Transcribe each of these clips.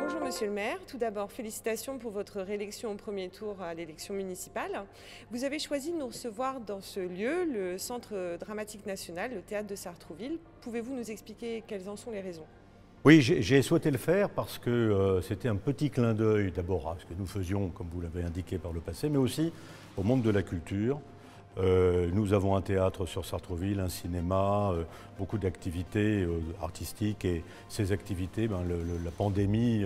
Bonjour Monsieur le maire, tout d'abord félicitations pour votre réélection au premier tour à l'élection municipale. Vous avez choisi de nous recevoir dans ce lieu, le Centre Dramatique National, le Théâtre de Sartrouville. Pouvez-vous nous expliquer quelles en sont les raisons? Oui, j'ai souhaité le faire parce que c'était un petit clin d'œil d'abord à ce que nous faisions, comme vous l'avez indiqué par le passé, mais aussi au monde de la culture. Nous avons un théâtre sur Sartrouville, un cinéma, beaucoup d'activités artistiques et ces activités, la pandémie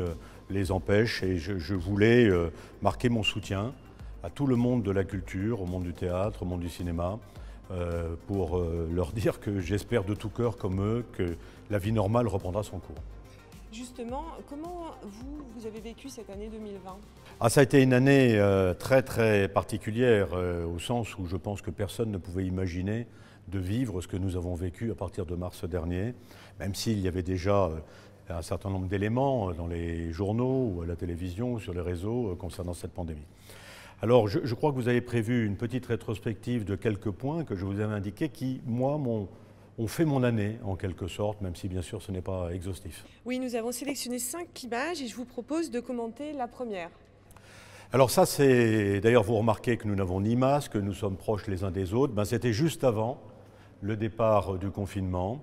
les empêche et je voulais marquer mon soutien à tout le monde de la culture, au monde du théâtre, au monde du cinéma, pour leur dire que j'espère de tout cœur comme eux que la vie normale reprendra son cours. Justement, comment vous avez vécu cette année 2020? Ça a été une année très particulière au sens où je pense que personne ne pouvait imaginer de vivre ce que nous avons vécu à partir de mars dernier, même s'il y avait déjà un certain nombre d'éléments dans les journaux ou à la télévision ou sur les réseaux concernant cette pandémie. Alors je crois que vous avez prévu une petite rétrospective de quelques points que je vous avais indiqués qui, moi, ont fait mon année en quelque sorte, même si bien sûr ce n'est pas exhaustif. Oui, nous avons sélectionné 5 images et je vous propose de commenter la première. Alors ça, c'est d'ailleurs vous remarquez que nous n'avons ni masque, nous sommes proches les uns des autres. C'était juste avant le départ du confinement.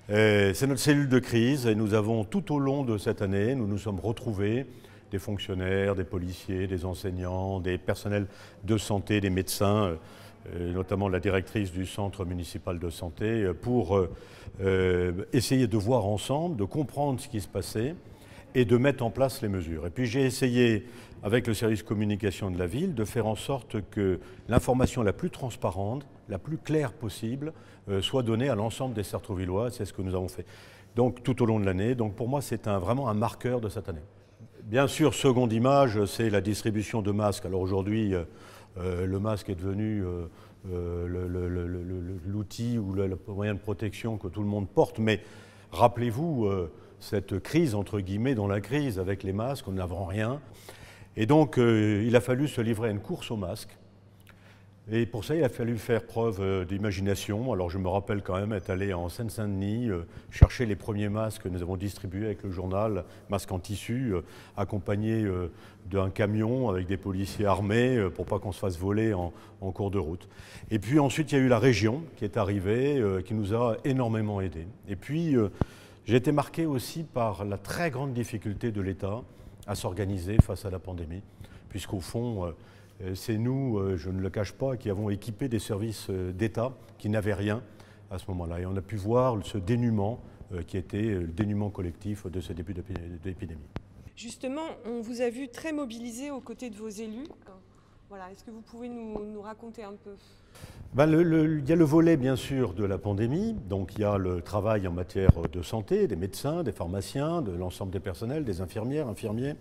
C'est notre cellule de crise et nous avons tout au long de cette année, nous nous sommes retrouvés, des fonctionnaires, des policiers, des enseignants, des personnels de santé, des médecins, notamment la directrice du centre municipal de santé, pour essayer de voir ensemble, de comprendre ce qui se passait et de mettre en place les mesures. Et puis j'ai essayé, avec le service communication de la ville, de faire en sorte que l'information la plus transparente, la plus claire possible, soit donnée à l'ensemble des Sartrouvillois. C'est ce que nous avons fait donc, tout au long de l'année. Donc pour moi, c'est vraiment un marqueur de cette année. Bien sûr, seconde image, c'est la distribution de masques. Alors aujourd'hui, le masque est devenu l'outil ou le moyen de protection que tout le monde porte, mais rappelez-vous cette crise, entre guillemets, dans la crise, avec les masques, nous n'avons rien. Et donc, il a fallu se livrer à une course aux masques. Et pour ça, il a fallu faire preuve d'imagination. Alors, je me rappelle quand même être allé en Seine-Saint-Denis chercher les premiers masques que nous avons distribués avec le journal, masques en tissu, accompagnés d'un camion avec des policiers armés pour pas qu'on se fasse voler en cours de route. Et puis ensuite, il y a eu la région qui est arrivée, qui nous a énormément aidés. Et puis, j'ai été marqué aussi par la très grande difficulté de l'État à s'organiser face à la pandémie, puisqu'au fond, c'est nous, je ne le cache pas, qui avons équipé des services d'État qui n'avaient rien à ce moment-là. Et on a pu voir ce dénuement qui était le dénuement collectif de ce début d'épidémie. Justement, on vous a vu très mobilisé aux côtés de vos élus. Voilà, est-ce que vous pouvez nous raconter un peu? Il y a le volet, bien sûr, de la pandémie. Donc, il y a le travail en matière de santé, des médecins, des pharmaciens, de l'ensemble des personnels, des infirmières, infirmiers.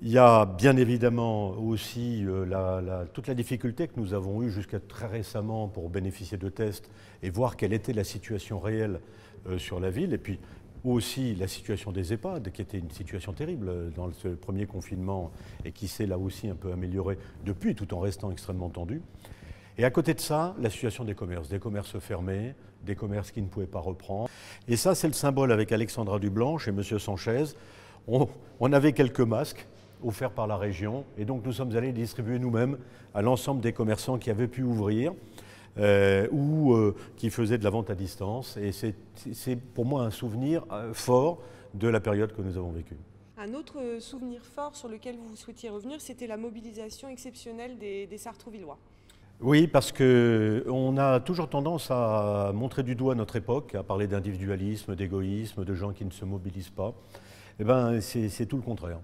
Il y a bien évidemment aussi toute la difficulté que nous avons eue jusqu'à très récemment pour bénéficier de tests et voir quelle était la situation réelle sur la ville. Et puis aussi la situation des EHPAD, qui était une situation terrible dans ce premier confinement et qui s'est là aussi un peu améliorée depuis, tout en restant extrêmement tendue. Et à côté de ça, la situation des commerces fermés, des commerces qui ne pouvaient pas reprendre. Et ça, c'est le symbole avec Alexandra Dublanche et M. Sanchez. On avait quelques masques offerts par la région et donc nous sommes allés distribuer nous-mêmes à l'ensemble des commerçants qui avaient pu ouvrir ou qui faisaient de la vente à distance. Et c'est pour moi un souvenir fort de la période que nous avons vécue. Un autre souvenir fort sur lequel vous souhaitiez revenir, c'était la mobilisation exceptionnelle des Sartrouvillois. Oui, parce qu'on a toujours tendance à montrer du doigt notre époque, à parler d'individualisme, d'égoïsme, de gens qui ne se mobilisent pas. Eh bien, c'est tout le contraire.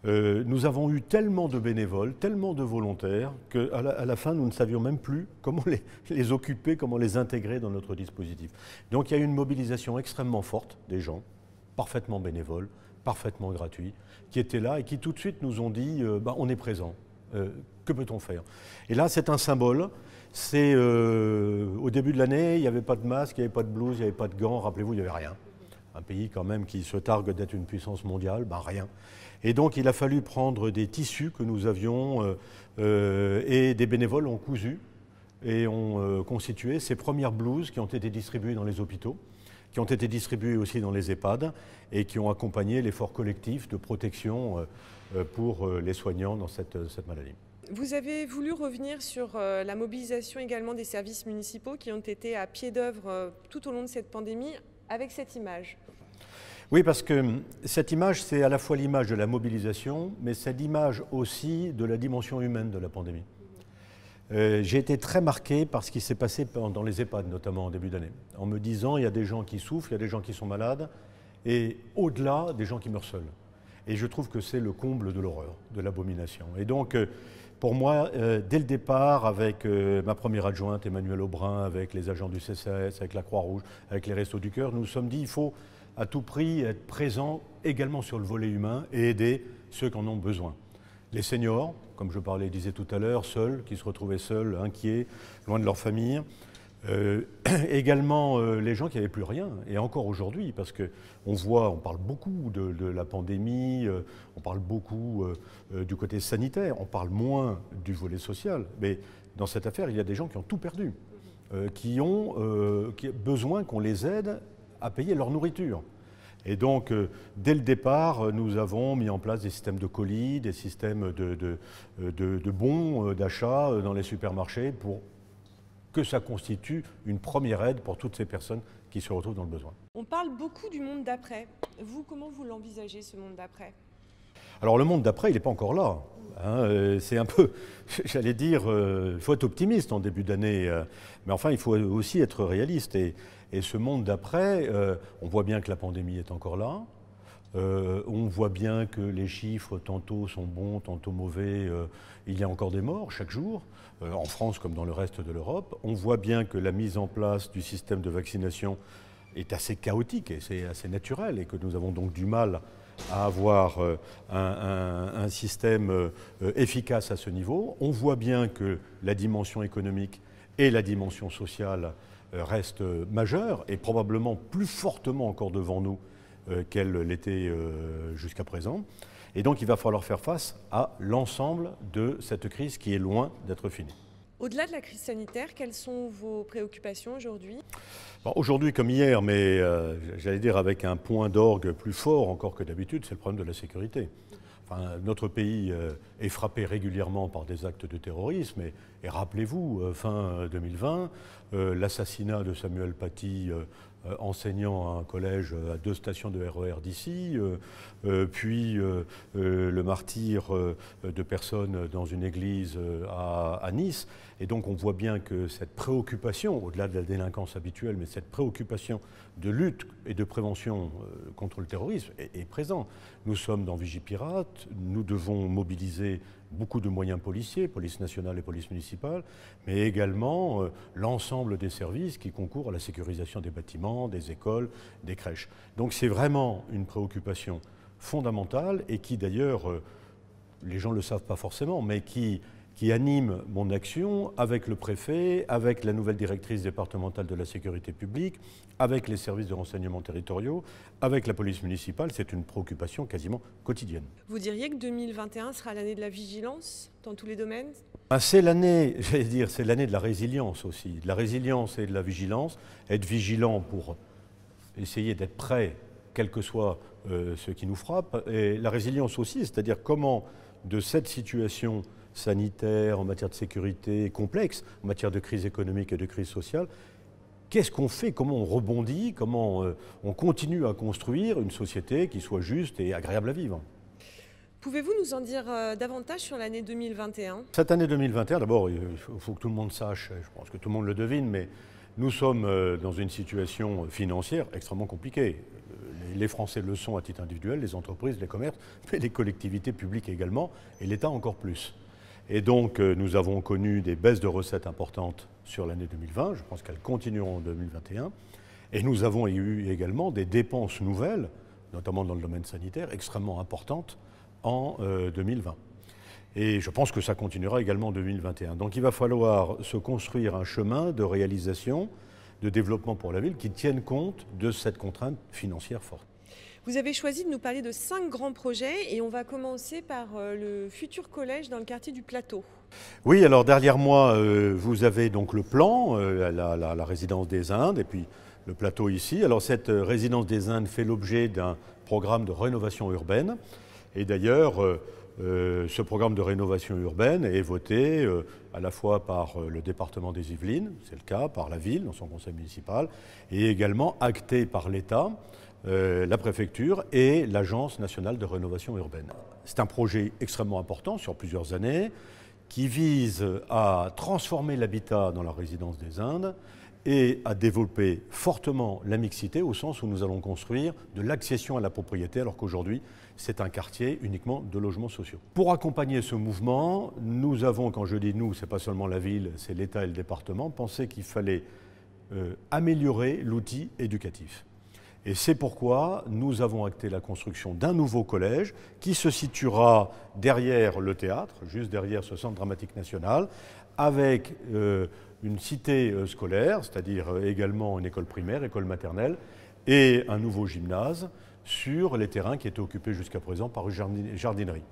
Nous avons eu tellement de bénévoles, tellement de volontaires, qu'à la fin, nous ne savions même plus comment les occuper, comment les intégrer dans notre dispositif. Donc il y a eu une mobilisation extrêmement forte des gens, parfaitement bénévoles, parfaitement gratuits, qui étaient là et qui tout de suite nous ont dit on est présent. Que peut-on faire? Et là, c'est un symbole. C'est au début de l'année, il n'y avait pas de masque, il n'y avait pas de blouse, il n'y avait pas de gants. Rappelez-vous, il n'y avait rien. Un pays quand même qui se targue d'être une puissance mondiale, rien. Et donc, il a fallu prendre des tissus que nous avions et des bénévoles ont cousu et ont constitué ces premières blouses qui ont été distribuées dans les hôpitaux. qui ont été distribués aussi dans les EHPAD et qui ont accompagné l'effort collectif de protection pour les soignants dans cette maladie. Vous avez voulu revenir sur la mobilisation également des services municipaux qui ont été à pied d'œuvre tout au long de cette pandémie avec cette image. Oui, parce que cette image, c'est à la fois l'image de la mobilisation, mais c'est l'image aussi de la dimension humaine de la pandémie. J'ai été très marqué par ce qui s'est passé dans les EHPAD, notamment en début d'année, en me disant il y a des gens qui souffrent, il y a des gens qui sont malades, et au-delà, des gens qui meurent seuls. Et je trouve que c'est le comble de l'horreur, de l'abomination. Et donc, pour moi, dès le départ, avec ma première adjointe, Emmanuelle Aubrin, avec les agents du CCAS, avec la Croix-Rouge, avec les Restos du Cœur, nous nous sommes dit il faut à tout prix être présent également sur le volet humain et aider ceux qui en ont besoin. Les seniors, comme je disais tout à l'heure, seuls, qui se retrouvaient seuls, inquiets, loin de leur famille. Également les gens qui n'avaient plus rien, et encore aujourd'hui, parce qu'on parle beaucoup de la pandémie, on parle beaucoup du côté sanitaire, on parle moins du volet social, mais dans cette affaire, il y a des gens qui ont tout perdu, qui ont besoin qu'on les aide à payer leur nourriture. Et donc, dès le départ, nous avons mis en place des systèmes de colis, des systèmes de bons d'achat dans les supermarchés pour que ça constitue une première aide pour toutes ces personnes qui se retrouvent dans le besoin. On parle beaucoup du monde d'après. Vous, comment vous l'envisagez, ce monde d'après ? Alors le monde d'après, il n'est pas encore là. Hein, c'est un peu, j'allais dire, il faut être optimiste en début d'année, mais enfin il faut aussi être réaliste. Et ce monde d'après, on voit bien que la pandémie est encore là. On voit bien que les chiffres tantôt sont bons, tantôt mauvais. Il y a encore des morts chaque jour, en France comme dans le reste de l'Europe. On voit bien que la mise en place du système de vaccination est assez chaotique et c'est assez naturel et que nous avons donc du mal à avoir un système efficace à ce niveau. On voit bien que la dimension économique et la dimension sociale restent majeures et probablement plus fortement encore devant nous qu'elle l'était jusqu'à présent. Et donc il va falloir faire face à l'ensemble de cette crise qui est loin d'être finie. Au-delà de la crise sanitaire, quelles sont vos préoccupations aujourd'hui ? Aujourd'hui comme hier, mais j'allais dire avec un point d'orgue plus fort encore que d'habitude, c'est le problème de la sécurité. Enfin, notre pays est frappé régulièrement par des actes de terrorisme et rappelez-vous, fin 2020, l'assassinat de Samuel Paty, enseignant à un collège à 2 stations de RER d'ici, puis le martyre de personnes dans une église à Nice. Et donc on voit bien que cette préoccupation, au-delà de la délinquance habituelle, mais cette préoccupation de lutte et de prévention contre le terrorisme est présente. Nous sommes dans Vigipirate, nous devons mobiliser beaucoup de moyens policiers, police nationale et police municipale, mais également l'ensemble des services qui concourent à la sécurisation des bâtiments, des écoles, des crèches. Donc c'est vraiment une préoccupation fondamentale et qui d'ailleurs, les gens ne le savent pas forcément, mais qui anime mon action avec le préfet, avec la nouvelle directrice départementale de la sécurité publique, avec les services de renseignement territoriaux, avec la police municipale. C'est une préoccupation quasiment quotidienne. Vous diriez que 2021 sera l'année de la vigilance dans tous les domaines ? C'est l'année, j'allais dire, c'est l'année de la résilience aussi. De la résilience et de la vigilance. Être vigilant pour essayer d'être prêt, quel que soit ce qui nous frappe. Et la résilience aussi, c'est-à-dire comment de cette situation sanitaire, en matière de sécurité complexe, en matière de crise économique et de crise sociale, qu'est-ce qu'on fait, comment on rebondit, comment on continue à construire une société qui soit juste et agréable à vivre. Pouvez-vous nous en dire davantage sur l'année 2021 ? Cette année 2021, d'abord, il faut que tout le monde sache, je pense que tout le monde le devine, mais nous sommes dans une situation financière extrêmement compliquée. Les Français le sont à titre individuel, les entreprises, les commerces, mais les collectivités publiques également, et l'État encore plus. Et donc, nous avons connu des baisses de recettes importantes sur l'année 2020. Je pense qu'elles continueront en 2021. Et nous avons eu également des dépenses nouvelles, notamment dans le domaine sanitaire, extrêmement importantes en 2020. Et je pense que ça continuera également en 2021. Donc, il va falloir se construire un chemin de réalisation, de développement pour la ville qui tienne compte de cette contrainte financière forte. Vous avez choisi de nous parler de 5 grands projets et on va commencer par le futur collège dans le quartier du Plateau. Oui, alors derrière moi, vous avez donc le plan, la résidence des Indes, et puis le plateau ici. Alors cette résidence des Indes fait l'objet d'un programme de rénovation urbaine. Et d'ailleurs, ce programme de rénovation urbaine est voté à la fois par le département des Yvelines, c'est le cas, par la ville dans son conseil municipal, et également acté par l'État, la préfecture et l'Agence nationale de rénovation urbaine. C'est un projet extrêmement important sur plusieurs années qui vise à transformer l'habitat dans la résidence des Indes et à développer fortement la mixité au sens où nous allons construire de l'accession à la propriété alors qu'aujourd'hui c'est un quartier uniquement de logements sociaux. Pour accompagner ce mouvement, nous avons, quand je dis nous, c'est pas seulement la ville, c'est l'État et le département, pensé qu'il fallait améliorer l'outil éducatif. Et c'est pourquoi nous avons acté la construction d'un nouveau collège qui se situera derrière le théâtre, juste derrière ce centre dramatique national, avec une cité scolaire, c'est-à-dire également une école primaire, école maternelle, et un nouveau gymnase sur les terrains qui étaient occupés jusqu'à présent par une jardinerie.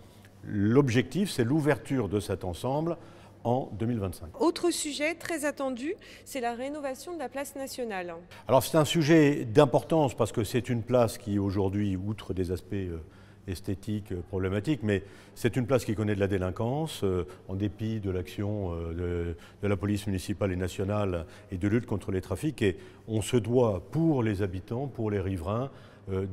L'objectif, c'est l'ouverture de cet ensemble en 2025. Autre sujet très attendu, c'est la rénovation de la place nationale. Alors c'est un sujet d'importance parce que c'est une place qui aujourd'hui, outre des aspects esthétiques problématiques, mais c'est une place qui connaît de la délinquance, en dépit de l'action de la police municipale et nationale et de lutte contre les trafics. Et on se doit, pour les habitants, pour les riverains,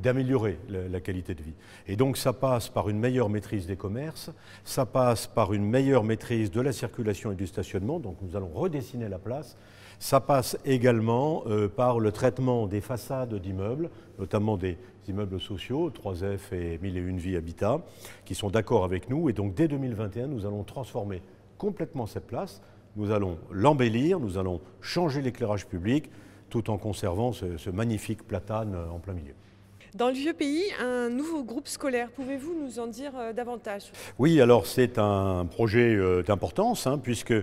d'améliorer la qualité de vie. Et donc ça passe par une meilleure maîtrise des commerces, ça passe par une meilleure maîtrise de la circulation et du stationnement, donc nous allons redessiner la place. Ça passe également par le traitement des façades d'immeubles, notamment des immeubles sociaux, 3F et 1001 Vie Habitat, qui sont d'accord avec nous. Et donc dès 2021, nous allons transformer complètement cette place, nous allons l'embellir, nous allons changer l'éclairage public, tout en conservant ce magnifique platane en plein milieu. Dans le vieux pays, un nouveau groupe scolaire, pouvez-vous nous en dire davantage? Oui, alors c'est un projet d'importance, puisque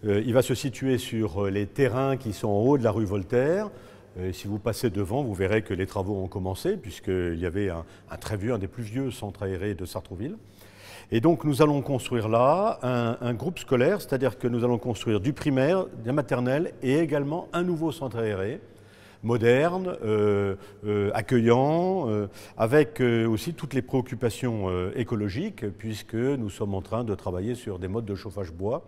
il va se situer sur les terrains qui sont en haut de la rue Voltaire. Si vous passez devant, vous verrez que les travaux ont commencé, puisqu'il y avait un des plus vieux centres aérés de Sartrouville. Et donc nous allons construire là un groupe scolaire, c'est-à-dire que nous allons construire du primaire, des maternelles et également un nouveau centre aéré, moderne, accueillant, avec aussi toutes les préoccupations écologiques, puisque nous sommes en train de travailler sur des modes de chauffage bois,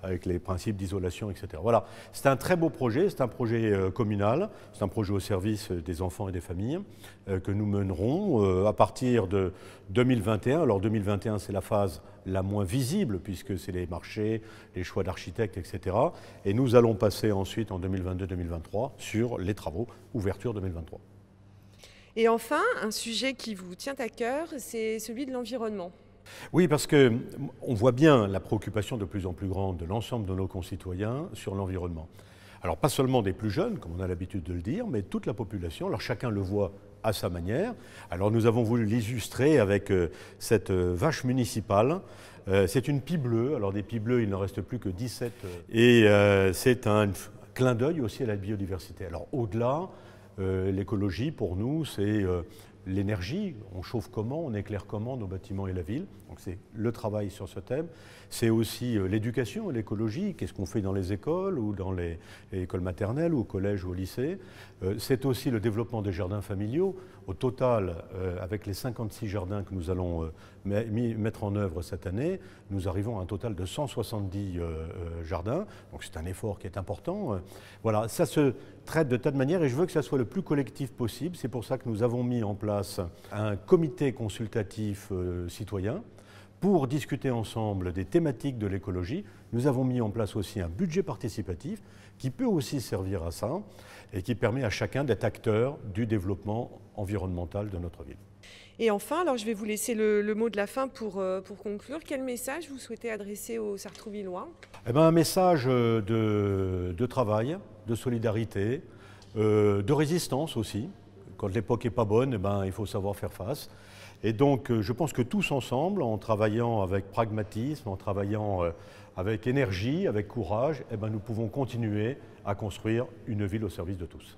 avec les principes d'isolation, etc. Voilà, c'est un très beau projet, c'est un projet communal, c'est un projet au service des enfants et des familles que nous mènerons à partir de 2021. Alors 2021, c'est la phase la moins visible puisque c'est les marchés, les choix d'architectes, etc. Et nous allons passer ensuite en 2022-2023 sur les travaux, ouverture 2023. Et enfin, un sujet qui vous tient à cœur, c'est celui de l'environnement. Oui, parce qu'on voit bien la préoccupation de plus en plus grande de l'ensemble de nos concitoyens sur l'environnement. Alors pas seulement des plus jeunes, comme on a l'habitude de le dire, mais toute la population. Alors chacun le voit à sa manière. Alors nous avons voulu l'illustrer avec cette vache municipale. C'est une pie bleue. Alors des pies bleues, il n'en reste plus que 17. Et c'est un clin d'œil aussi à la biodiversité. Alors au-delà, l'écologie pour nous, c'est l'énergie, on chauffe comment, on éclaire comment nos bâtiments et la ville. Donc c'est le travail sur ce thème. C'est aussi l'éducation et l'écologie, qu'est-ce qu'on fait dans les écoles ou dans les écoles maternelles ou au collège ou au lycée. C'est aussi le développement des jardins familiaux. Au total, avec les 56 jardins que nous allons mettre en œuvre cette année, nous arrivons à un total de 170 jardins. Donc c'est un effort qui est important. Voilà, ça se traite de tas de manières et je veux que ça soit le plus collectif possible. C'est pour ça que nous avons mis en place un comité consultatif citoyen pour discuter ensemble des thématiques de l'écologie. Nous avons mis en place aussi un budget participatif qui peut aussi servir à ça et qui permet à chacun d'être acteur du développement environnemental de notre ville. Et enfin, alors je vais vous laisser le mot de la fin pour conclure. Quel message vous souhaitez adresser aux Sartrouvillois? Eh bien, un message de travail, de solidarité, de résistance aussi. Quand l'époque n'est pas bonne, eh ben, il faut savoir faire face. Et donc, je pense que tous ensemble, en travaillant avec pragmatisme, en travaillant avec énergie, avec courage, eh ben, nous pouvons continuer à construire une ville au service de tous.